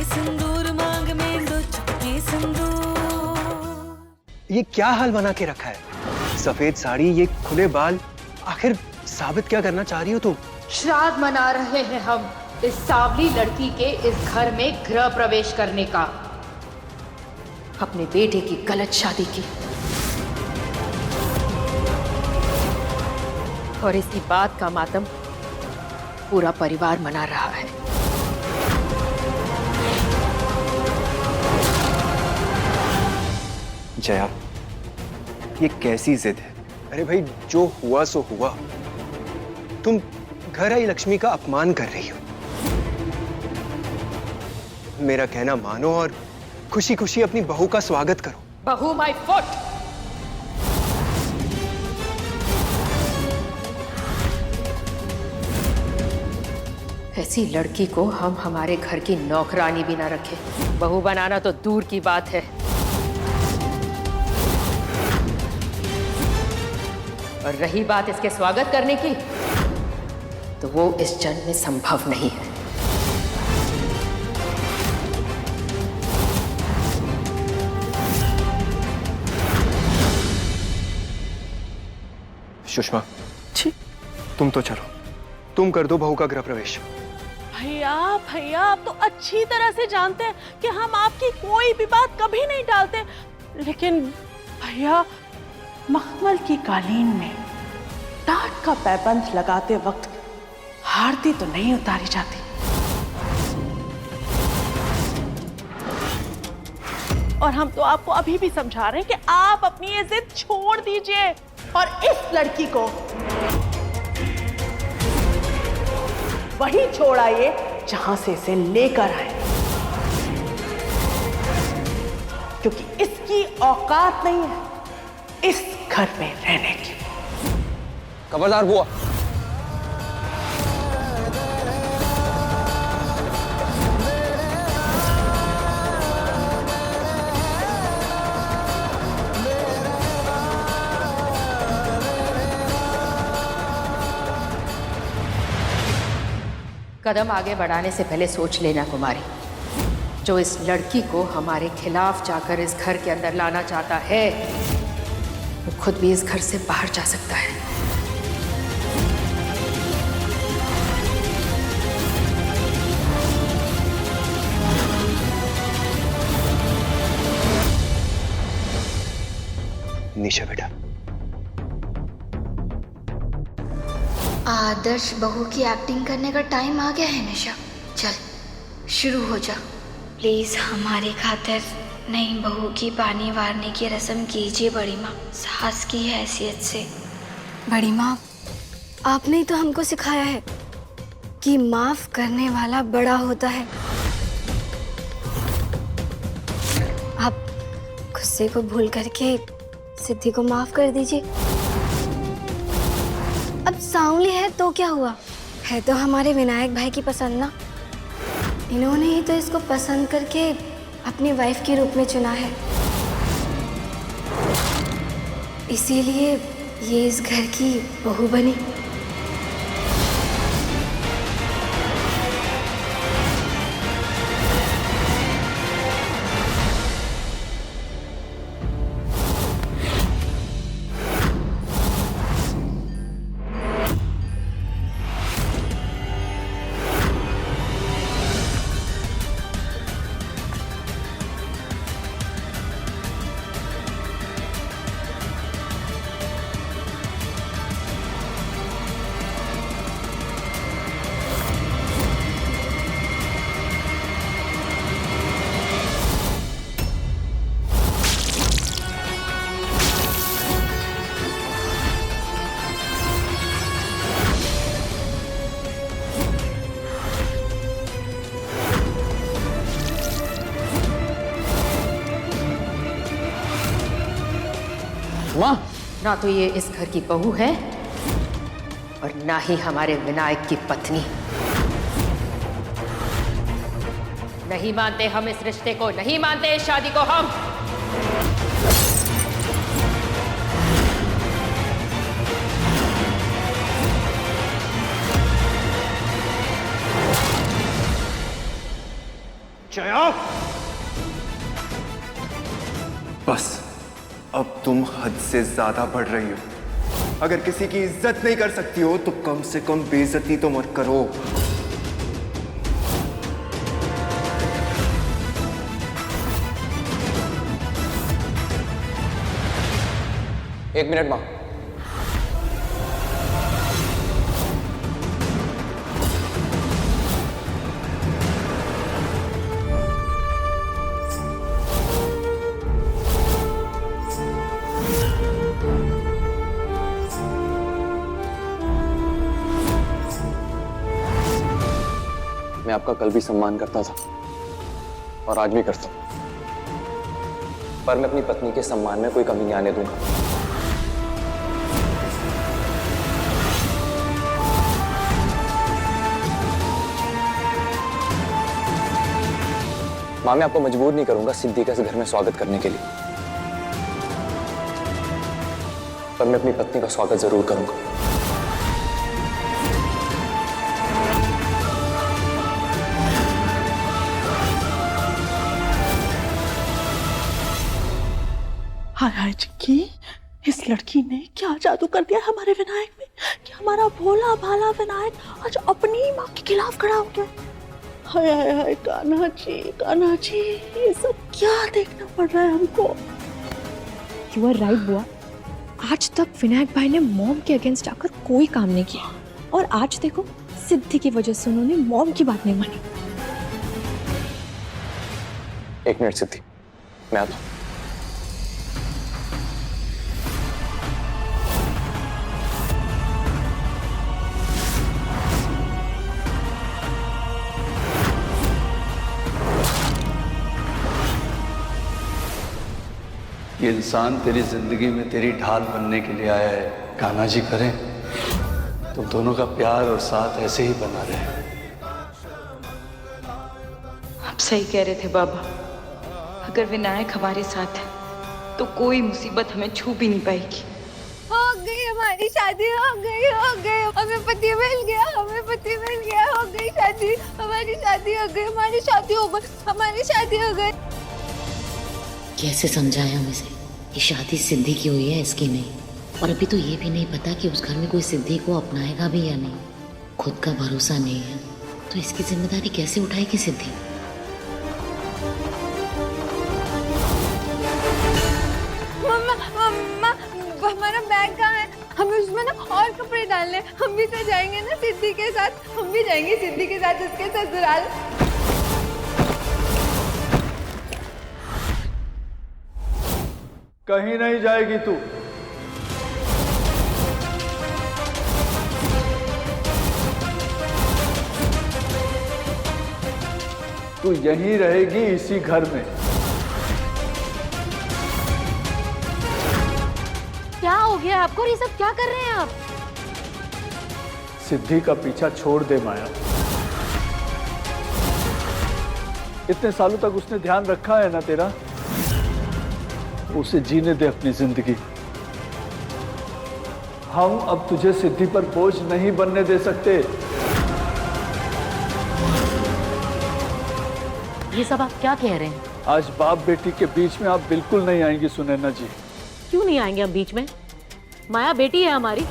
सिंदूर मांग में दो चुटकी सिंदूर। ये क्या हाल बना के रखा है? सफेद साड़ी, ये खुले बाल, आखिर साबित क्या करना चाह रही हो तुम? श्राद्ध मना रहे हैं हम इस सांवली लड़की के इस घर में गृह प्रवेश करने का, अपने बेटे की गलत शादी की। और इसी बात का मातम पूरा परिवार मना रहा है। जया, ये कैसी जिद है? अरे भाई, जो हुआ सो हुआ। तुम घर आई लक्ष्मी का अपमान कर रही हो। मेरा कहना मानो और खुशी खुशी अपनी बहू का स्वागत करो। बहू माय फुट। ऐसी लड़की को हम हमारे घर की नौकरानी भी ना रखें। बहू बनाना तो दूर की बात है, और रही बात इसके स्वागत करने की, तो वो इस जन्म में संभव नहीं है। सुषमा, तुम तो चलो, तुम कर दो बहू का गृह प्रवेश। भैया भैया, आप तो अच्छी तरह से जानते हैं कि हम आपकी कोई भी बात कभी नहीं टालते, लेकिन भैया, मखमल की कालीन में टाट का पैबंद लगाते वक्त आरती तो नहीं उतारी जाती। और हम तो आपको अभी भी समझा रहे हैं कि आप अपनी ये जिद छोड़ दीजिए और इस लड़की को वही छोड़ आइए जहां से इसे लेकर आए, क्योंकि इसकी औकात नहीं है इस घर में रहने की। खबरदार बुआ। कदम आगे बढ़ाने से पहले सोच लेना कुमारी, जो इस लड़की को हमारे खिलाफ जाकर इस घर के अंदर लाना चाहता है, वो खुद भी इस घर से बाहर जा सकता है। निशा बेटा, आदर्श बहू की एक्टिंग करने का टाइम आ गया है निशा। चल शुरू हो जा। प्लीज हमारी खातिर नई बहू की पानी वारने की रस्म कीजिए बड़ी माँ, सास की हैसियत से। बड़ी माँ, आपने ही तो हमको सिखाया है कि माफ करने वाला बड़ा होता है। आप गुस्से को भूल करके सिद्धि को माफ कर दीजिए। अब सांवली है तो क्या हुआ, है तो हमारे विनायक भाई की पसंद ना। इन्होंने ही तो इसको पसंद करके अपनी वाइफ के रूप में चुना है, इसीलिए ये इस घर की बहू बनी। माँ, ना तो ये इस घर की बहू है और ना ही हमारे विनायक की पत्नी। नहीं मानते हम इस रिश्ते को, नहीं मानते इस शादी को हम। जया, बस अब तुम हद से ज्यादा बढ़ रही हो। अगर किसी की इज्जत नहीं कर सकती हो तो कम से कम बेइज्जती तो मत करो। एक मिनट मां। मैं आपका कल भी सम्मान करता था और आज भी करता हूं, पर मैं अपनी पत्नी के सम्मान में कोई कमी नहीं आने दूंगा। मां, मैं आपको मजबूर नहीं करूंगा सिद्धि का इस घर में स्वागत करने के लिए, पर मैं अपनी पत्नी का स्वागत जरूर करूंगा। हाय हाय चिक्की, इस लड़की ने क्या जादू कर दिया हमारे विनायक में कि हमारा भोला भाला विनायक आज अपनी माँ के खिलाफ खड़ा हो गया। हाय हाय हाय कान्हा जी, ये सब क्या देखना पड़ रहा है हमको। यू आर राइट बुआ, आज तक विनायक भाई ने मॉम के अगेंस्ट आकर कोई काम नहीं किया, और आज देखो सिद्धि की वजह से उन्होंने मॉम की बात नहीं मानी। एक मिनट सिद्धि, मैं आता हूं। ये इंसान तेरी जिंदगी में तेरी ढाल बनने के लिए आया है। कान्हा जी करें तो दोनों का प्यार और साथ ऐसे ही बना रहे। आप सही कह रहे थे बाबा, अगर विनायक हमारे साथ है तो कोई मुसीबत हमें छू भी नहीं पाएगी। हो गई हमारी शादी, हो गई हमें पति मिल गया, हो गई शादी, हमारी शादी हो गई, हमारी शादी हो गई। कैसे समझाया हम इसे कि शादी सिद्धि की हुई है, इसकी नहीं। और अभी तो ये भी नहीं पता कि उस घर में कोई सिद्धि को अपनाएगा भी या नहीं। खुद का भरोसा नहीं है तो इसकी जिम्मेदारी कैसे उठाएगी सिद्धि। मम्मा, हमारा बैग कहाँ है? हमें उसमें ना और कपड़े डालने, हम भी तो जाएंगे ना सिद्धि के साथ, उसके ससुराल। कहीं नहीं जाएगी तू। तू यहीं रहेगी इसी घर में। क्या हो गया आपको? ये सब क्या कर रहे हैं आप? सिद्धि का पीछा छोड़ दे माया। इतने सालों तक उसने ध्यान रखा है ना तेरा, उसे जीने दे अपनी जिंदगी। हम अब तुझे सिद्धि पर बोझ नहीं बनने दे सकते। ये सब आप क्या कह रहे हैं? आज बाप बेटी के बीच में आप बिल्कुल नहीं आएंगी सुनैना जी। क्यों नहीं आएंगे हम बीच में? माया बेटी है हमारी।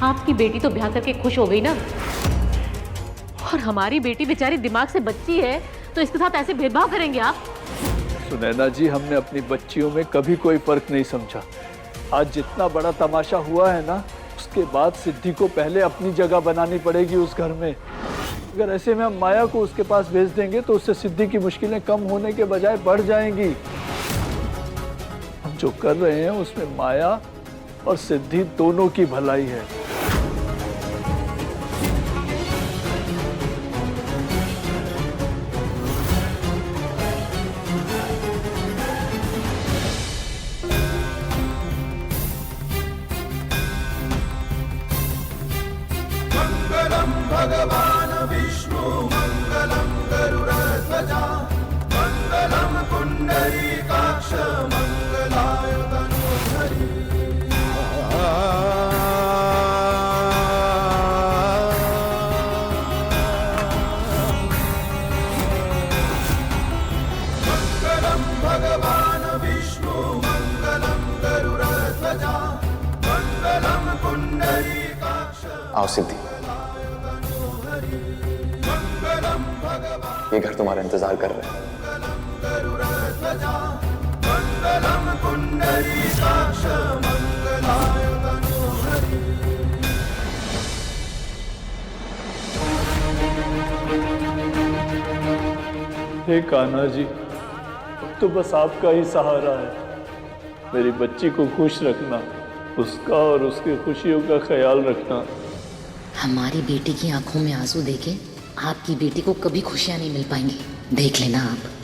आपकी बेटी तो ब्याह करके खुश हो गई ना, और हमारी बेटी बेचारी दिमाग से बच्ची है तो इसके साथ ऐसे भेदभाव करेंगे आप? सुनैना जी, हमने अपनी बच्चियों में कभी कोई फर्क नहीं समझा। आज जितना बड़ा तमाशा हुआ है ना, उसके बाद सिद्धि को पहले अपनी जगह बनानी पड़ेगी उस घर में। अगर ऐसे में हम माया को उसके पास भेज देंगे तो उससे सिद्धि की मुश्किलें कम होने के बजाय बढ़ जाएंगी। हम जो कर रहे हैं उसमें माया और सिद्धि दोनों की भलाई है। भगवान विष्णु मंगलम गरुड़ध्वजा मंगलम पुंडरीकाक्ष मंगलाय तनोहरि। आओ सिद्धि, ये घर तुम्हारा इंतजार कर रहे हैं। हे कान्हा जी, अब तो बस आपका ही सहारा है। मेरी बच्ची को खुश रखना, उसका और उसकी खुशियों का ख्याल रखना। हमारी बेटी की आंखों में आंसू देके आपकी बेटी को कभी खुशियां नहीं मिल पाएंगी, देख लेना आप।